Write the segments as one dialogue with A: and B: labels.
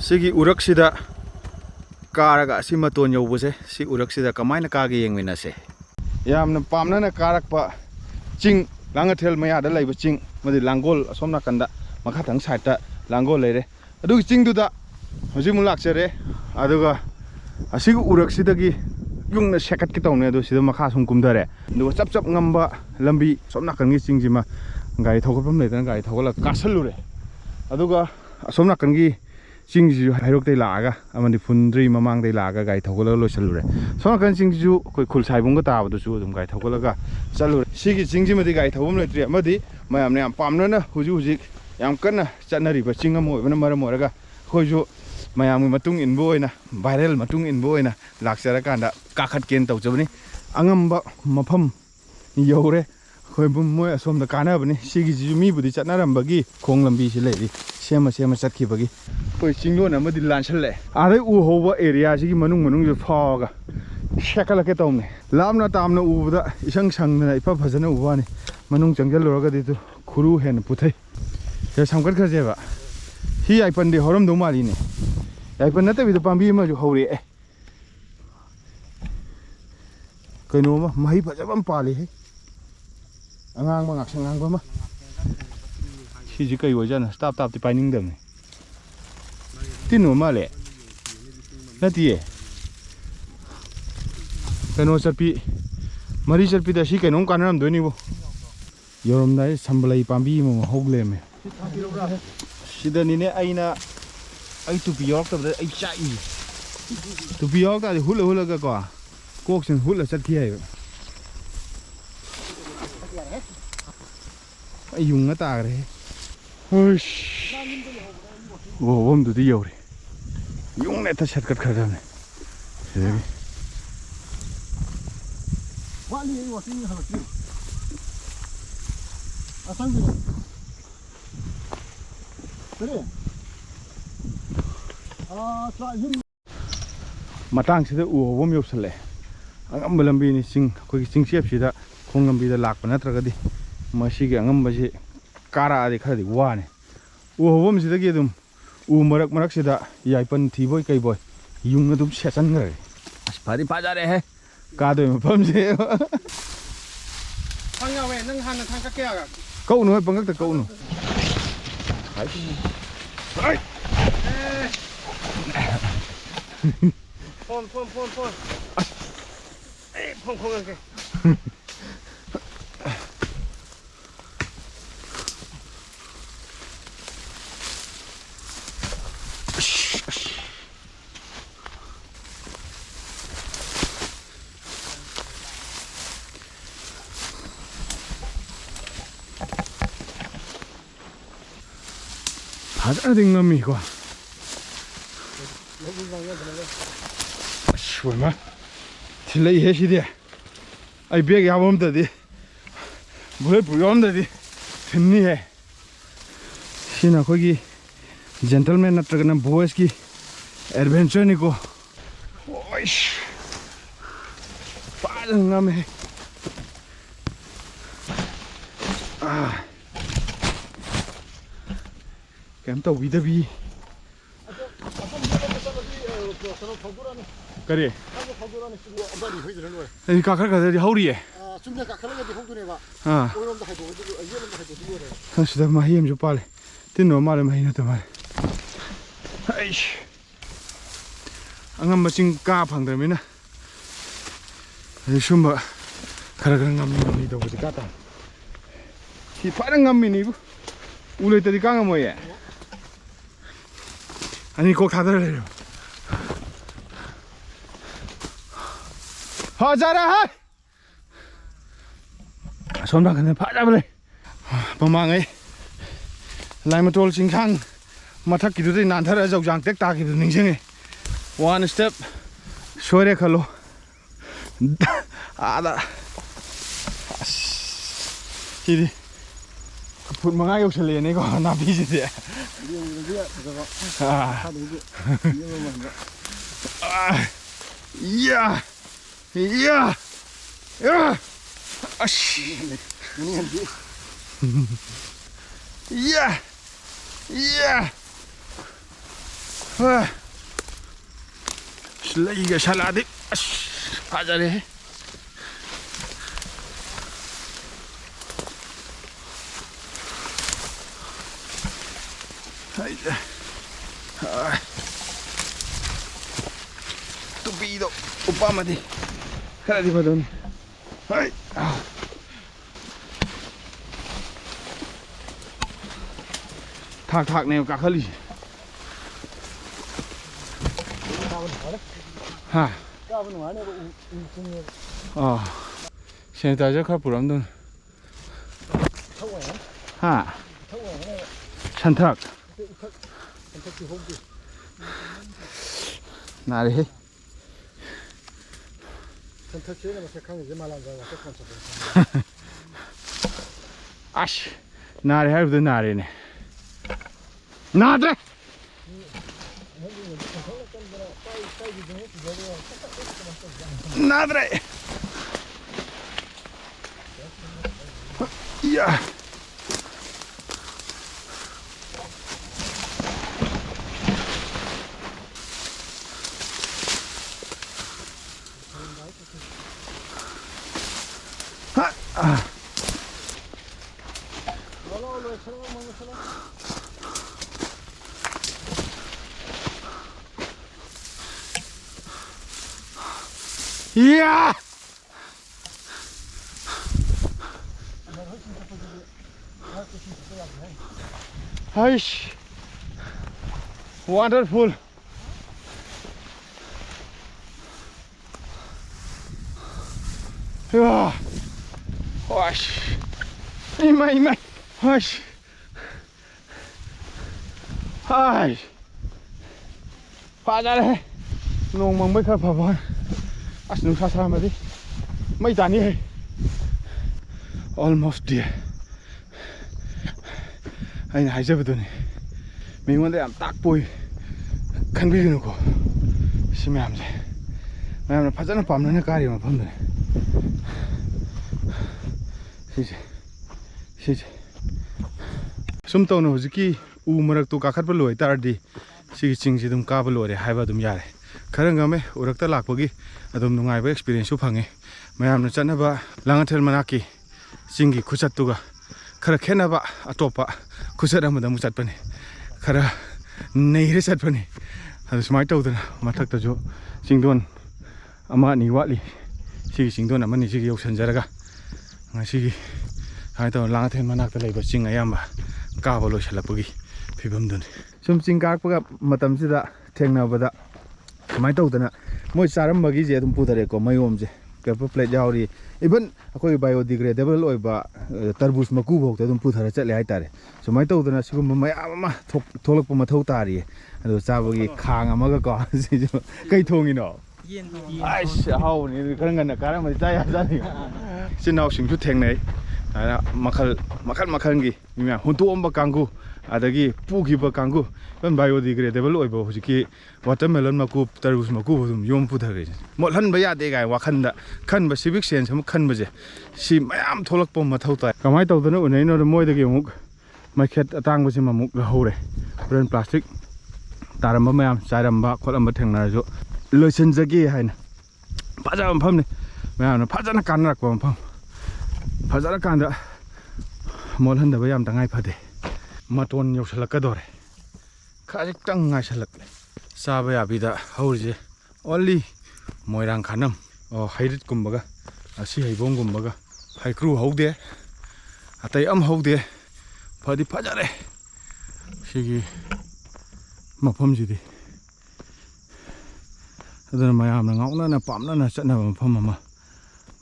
A: Sigi uraksida karaga si maton yobuse si uraksida kamaina kage yengminase yamna pamna karakpa ching langathel maya da laiba ching madi langol asomna kanda makha thang side ta langol leire adu ching du da hoji mu laksere aduga asigu uraksida gi yungna sekat ki tawne adu sida makha sum kumdare du chap chap ngamba lambi somna kan gi ching jima gai thogapam leidana gai thogala kasalure aduga asomna kan gi Singju hairok tay laga amani fundri mamang tay laga gai thogala lo chalure sona kan singju koi khul sai bung ga ta badu chu dum gai thogala ga chalure sigi singji madi gai thogum le tri amadi mayam ne am pamna na huju huji yam kana chanari ba chinga mo bana mara moraga khoju mayam gi matung in boina viral matung in boina laksara kanda kakhat ken taw chabani angamba mafam yore khoi bum moi asom da kana bani sigi ji mi budi chanaram bagi khong lambi si le sema chatki bagi koi chinglo na madi lanchale are u howa area ji manung ju phaga shakala ke tawne lamna tamna ubda isang sangna ipa phajana ubani manung changjal loraga di tu khuru hen puthai ya samkat khaje ba hi ai pande horam do mali ne ai pan nata bi do pambi ma ju hore kaino ma mai phajabam pali he angang ma ngak sangang ba ma si ji kai wajana stop ti pining dam ne tinu male nati kano chapi mari chapi da si kano kanam doni bo yorom dai sambalai pambi mo hogle me sidani ne aina ai tu piyok ta ai chai tu piyok ta hula ga ko kok sin hula chat ki ai ai yung ta re hush wo wom du di yore yung ne ta chat kat khar ne se wali yi wa sin ha ki asan bi kare sa yin matang sida u wom yop sale angam lambi ni sing khoi sing chep sida khong lambi da lak pa natraga di masi gi angam ba ji kara di khadi wa ne u wom sida gi dum u marak sida yai pan thi boy kai boy yung dum sechan ngare as phari pa ja re he ka doi mafam se
B: thang ya we nang han thang ka kya ga
A: câu nữa bằng các câu nữa
B: phon cái
A: 하자 딩감이 이거 얼마 딜레이 해시디 아이 비에 야범다디 뭘 부여om다디 됐니해 시나 거기 젠틀맨 나트가나 보이스기 애드벤처니고 오이씨 빠른 감에 아 kem tàu vida bi cái gì thì cả cái gì hậu đi à thằng sẽ mà hiểm chụp lại tin nó mà làm hay nữa tụi mày anh em mà xin ca phẳng rồi mấy nè sum mà cái ngâm mình đâu có gì cả ta thì phải ngâm mình đi u lấy tới đi căng rồi 아니 꼭 닫아내려 하자라 손랑 근데 파잡을래 뻥망에 라이마 톨 싱캉 마탁 기도들이 난타라 적장 땡딱 기도 닝생해 원 스텝 소리 칼로 아다 이리 풋 망아 욕설래 내가 나 비지대 이야 이야 야 아씨 이야 이야 lꯩꯒ ꯁꯥꯠꯂꯛꯑꯗꯤ ꯑꯁ ꯐꯖꯔꯦꯍꯦ ꯇꯨꯄꯤꯗꯣ ꯎꯞꯄꯝꯃꯗꯤ ꯈꯔꯗꯤ ꯐꯗꯧꯅꯤ ꯊꯥꯛ ꯊꯥꯛꯅꯦꯕ ꯀꯥꯈꯠꯂꯤꯁꯦ ꯍꯥ sanitizer ꯈꯔ ꯄꯨꯔꯝꯗꯧꯅꯤ ꯍꯥ ꯁꯟꯊꯛ 나래 아씨 나래 할부도 나래네 나래 나래 이야 이야 아이씨 원더풀 이야 와씨 이마 아이씨 아이씨 파자래 농망 ꯈꯔ ꯐꯕ ꯑꯁ ꯅꯨꯡꯁꯥ ꯁꯥꯔꯝꯃꯗꯤ ꯃꯩ ꯇꯥꯅꯤꯍꯦ almost there ꯑꯩꯅ ꯍꯥꯏꯖꯕꯗꯨꯅꯤ ꯃꯤꯉꯣꯟꯗ ꯌꯥꯝ ꯇꯥꯛꯄꯣꯏ ꯈꯟꯕꯤꯒꯅꯨꯀꯣ ꯁꯤ ꯃꯌꯥꯝꯁꯦ ꯃꯌꯥꯝꯅ ꯐꯖꯅ ꯄꯥꯝꯅꯅ ꯀꯥꯔꯤꯕ ꯃꯐꯝꯗꯨꯅꯤ 시제 ꯁꯨꯝ ꯇꯧꯅ ꯍꯧꯖꯤꯛꯀꯤ ꯎ ꯃꯔꯛꯇꯨ ꯀꯥꯈꯠꯄ ꯂꯣꯏ ꯇꯥꯔꯗꯤ ꯁꯤꯒꯤ ꯆꯤꯡꯁꯤ ꯑꯗꯨꯝ ꯀꯥꯕ ꯂꯣꯏꯔꯦ ꯍꯥꯏꯕ ꯑꯗꯨꯝ ꯌꯥꯔꯦ ꯈꯔ ꯉꯝꯃꯦ ꯎꯔꯛꯇ ꯂꯥꯛꯄꯒꯤ ꯑꯗꯨꯝ ꯅꯨꯡꯉꯥꯏꯕ ꯑꯦꯛꯁꯄꯤꯔꯤꯌꯦꯟꯁꯁꯨ ꯐꯪꯉꯦ ꯃꯌꯥꯝꯅ ꯆꯠꯅꯕ ꯂꯥꯡꯉꯊꯦꯜ ꯃꯅꯥꯛꯀꯤ ꯆꯤꯡꯒꯤ ꯈꯨꯆꯠꯇꯨꯒ ꯈꯔ ꯈꯦꯠꯅꯕ ꯑꯇꯣꯞꯄ ꯈꯨꯆꯠ ꯑꯃꯗ ꯑꯃꯨꯛ ꯆꯠꯄꯅꯤ ꯈꯔ ꯅꯩꯔ ꯆꯠꯄꯅꯤ ꯑꯗꯨ ꯁꯨꯃꯥꯏꯅ ꯇꯧꯗꯅ ꯃꯊꯛꯇꯁꯨ ꯆꯤꯡꯗꯣꯟ ꯑꯃ ꯑꯅꯤ ꯋꯥꯠꯂꯤ ꯁꯤꯒꯤ ꯆꯤꯡꯗꯣꯟ ꯑꯃꯅꯤ ꯁꯤꯒꯤ ꯌꯧꯁꯟꯖꯔꯒ ꯉꯁꯤꯒꯤ ꯁꯨꯃꯥꯏꯅ ꯇꯧꯅ ꯂꯥꯡꯉꯊꯦꯜ ꯃꯅꯥꯛꯇ ꯂꯩꯕ ꯆꯤꯡ ꯑꯌꯥꯝꯕ ꯀꯥꯕ ꯂꯣꯏꯁꯤꯜꯂꯛꯄꯒꯤ ꯐꯤꯕꯝꯗꯨꯅꯤ ꯁꯨꯝ ꯆꯤꯡ ꯀꯥꯔꯛꯄꯒ ꯃꯇꯝꯁꯤꯗ ꯊꯦꯡꯅꯕꯗ ꯁꯨꯃꯥꯏꯅ ꯇꯧꯗꯅ ꯃꯣꯏ ꯆꯥꯔꯝꯕꯒꯤꯁꯦ ꯑꯗꯨꯝ ꯄꯨꯊꯔꯛꯑꯦꯀꯣ ꯃꯌꯣꯝꯁꯦ ꯄꯦꯄꯔ ꯄ꯭ꯂꯦꯠ ꯌꯥꯎꯔꯤ ꯏꯚꯟ ꯑꯩꯈꯣꯏꯒꯤ ꯕꯥꯏꯑꯣꯗꯤꯒ꯭ꯔꯦꯗꯦꯕꯜ ꯑꯣꯏꯕ ꯇꯔꯕꯨꯁ ꯃꯀꯨꯐꯥꯎꯗ ꯑꯗꯨꯝ ꯄꯨꯊꯔ ꯆꯠꯂꯦ ꯍꯥꯏꯇꯥꯔꯦ ꯁꯨꯃꯥꯏꯅ ꯇꯧꯗꯅ ꯁꯤꯒꯨꯝꯕ ꯃꯌꯥꯝ ꯑꯃ ꯊꯣꯛꯂꯛꯄ ꯃꯊꯧ ꯇꯥꯔꯤꯌꯦ ꯑꯗꯨ ꯆꯥꯕꯒꯤ ꯈꯥꯡ ꯑꯃꯒꯀꯣ ꯁꯤꯁꯨ ꯀꯩ ꯊꯣꯡꯉꯤꯅꯣ ꯑꯩꯁ ꯑꯍꯥꯎꯕꯅꯤ ꯑꯗꯨ ꯈꯔ ꯉꯟꯅ ꯀꯥꯔꯝꯃꯗꯤ ꯆꯥ ꯌꯥꯖꯥꯠꯅꯤ ꯏꯆꯤꯟ ꯏꯅꯥꯎꯁꯤꯡꯁꯨ ꯊꯦꯡꯅꯩ ꯃꯈꯜ ꯃꯈꯜꯒꯤ ꯃꯤ ꯃꯌꯥꯝ ꯍꯨꯟꯇꯣꯛꯑꯝꯕ ꯀꯥꯡꯒꯨ ꯑꯗꯒꯤ ꯄꯨꯈꯤꯕ ꯀꯥꯡꯒꯨ ꯏꯚꯟ ꯕꯥꯏꯑꯣꯗꯤꯒ꯭ꯔꯦꯗꯦꯕꯜ ꯑꯣꯏꯕ ꯍꯧꯖꯤꯛꯀꯤ ꯋꯥꯇꯔꯃꯦꯂꯟ ꯃꯀꯨ ꯇꯔꯕꯨꯁ ꯃꯀꯨ ꯑꯗꯨꯝ ꯌꯣꯝ ꯄꯨꯊꯈ꯭ꯔꯦ ꯃꯣꯠꯍꯟꯕ ꯌꯥꯗꯦ ꯀꯥꯏ ꯋꯥꯈꯟꯗ ꯈꯟꯕ ꯁꯤꯚꯤꯛ ꯁꯦꯟꯁ ꯑꯃ ꯈꯟꯕꯁꯦ ꯁꯤ ꯃꯌꯥꯝ ꯊꯣꯛꯂꯛꯄ ꯃꯊꯧ ꯇꯥꯏ ꯀꯃꯥꯏꯅ ꯇꯧꯗꯅ ꯎꯅꯩꯅꯣꯗ ꯃꯣꯏꯗꯒꯤ ꯑꯃꯨꯛ ꯃꯩꯈꯦꯠ ꯑꯇꯥꯡꯕꯁꯤꯃ ꯑꯃꯨꯛ ꯂꯧꯍꯧꯔꯦ ꯍꯣꯔꯦꯟ ꯄ꯭ꯂꯥꯁꯇꯤꯛ ꯇꯥꯔꯝꯕ ꯃꯌꯥꯝ ꯆꯥꯏꯔꯝꯕ ꯈꯣꯠꯂꯝꯕ ꯊꯦꯡꯅꯔꯁꯨ ꯂꯣꯏꯁꯤꯟꯖꯒꯦ ꯍꯥꯏꯅ ꯐꯖꯕ ꯃꯐꯝꯅꯤ ꯃꯌꯥꯝꯅ ꯐꯖꯅ ꯀꯥꯟꯅꯔꯛꯄ ꯃꯐꯝ ꯐꯖꯔꯀꯥꯟꯗ ꯃꯣꯠꯍꯟꯗꯕ ꯌꯥꯝ ꯇꯉꯥꯏ ꯐꯗꯦ ꯃꯇꯣꯟ ꯌꯧꯁꯜꯂꯛꯀꯗꯧꯔꯦ ꯈꯖꯤꯛꯇꯪ ꯉꯥꯏꯁꯜꯂꯛꯂꯦ ꯆꯥꯕ ꯌꯥꯕꯤꯗ ꯍꯧꯔꯤꯁꯦ ꯑꯣꯟꯂꯤ ꯃꯣꯏꯔꯥꯡ ꯈꯥꯅꯝ ꯍꯩꯔꯤꯠꯀꯨꯝꯕꯒ ꯑꯁꯤ ꯍꯩꯕꯣꯡꯒꯨꯝꯕꯒ ꯍꯩꯀ꯭ꯔꯨ ꯍꯧꯗꯦ ꯑꯇꯩ ꯑꯃ ꯍꯧꯗꯦ ꯐꯗꯤ ꯐꯖꯔꯦ ꯁꯤꯒꯤ ꯃꯐꯝꯁꯤꯗꯤ ꯑꯗꯨꯅ ꯃꯌꯥꯝꯅ ꯉꯥꯎꯅꯅ ꯄꯥꯝꯅꯅ ꯆꯠꯅꯕ ꯃꯐꯝ ꯑꯃ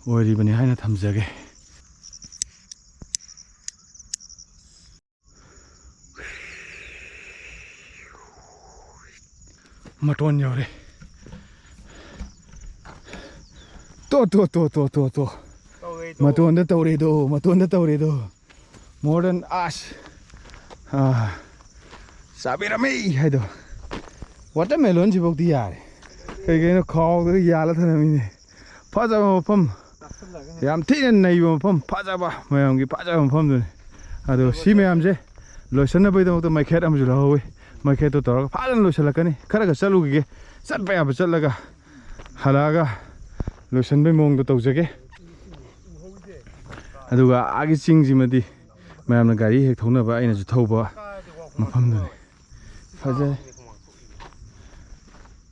A: ꯑꯣꯏꯔꯤꯕꯅꯤ ꯍꯥꯏꯅ ꯊꯝꯖꯒꯦ ꯃꯇꯣꯟ ꯌꯧꯔꯦ ꯇꯣ ꯃꯇꯣꯟꯗ ꯇꯧꯔꯦꯗꯣ ꯃꯣꯗꯔꯟ ꯑꯥꯁ ꯆꯥꯕꯤꯔꯝꯃꯤ ꯍꯥꯏꯗꯣ ꯋꯥꯇꯔꯃꯦꯂꯣꯟꯁꯤꯐꯧꯗꯤ ꯌꯥꯔꯦ ꯀꯩꯀꯩꯅꯣ ꯈꯥꯎꯗꯒ ꯌꯥꯜꯂ ꯊꯅꯝꯃꯤꯅꯦ ꯐꯖꯕ ꯃꯐꯝ ꯌꯥꯝ ꯊꯤꯅ ꯅꯩꯕ ꯃꯐꯝ ꯐꯖꯕ ꯃꯌꯥꯝꯒꯤ ꯐꯖꯕ ꯃꯐꯝꯗꯨꯅꯤ ꯑꯗꯣ ꯁꯤ ꯃꯌꯥꯝꯁꯦ ꯂꯣꯏꯁꯟꯅꯕꯒꯤꯗꯃꯛꯇ ꯃꯩꯈꯦꯠ ꯑꯃꯁꯨ ꯂꯧꯍꯧꯋꯤ ꯃꯩꯈꯦꯠꯇꯣ ꯇꯧꯔꯒ ꯐꯖꯅ ꯂꯣꯏꯁꯤꯜꯂꯛꯀꯅꯤ ꯈꯔꯒ ꯆꯠꯂꯨꯈꯤꯒꯦ ꯆꯠꯄ ꯌꯥꯕ ꯆꯠꯂꯒ ꯍꯜꯂꯛꯑꯒ ꯂꯣꯏꯁꯤꯟꯕꯩ ꯃꯑꯣꯡꯗꯣ ꯇꯧꯖꯒꯦ ꯑꯗꯨꯒ ꯑꯥꯒꯤ ꯆꯤꯡꯁꯤꯃꯗꯤ ꯃꯌꯥꯝꯅ ꯒꯥꯔꯤ ꯍꯦꯛ ꯊꯧꯅꯕ ꯑꯩꯅꯁꯨ ꯊꯧꯕ ꯃꯐꯝꯗꯨꯅꯤ ꯐꯖꯩ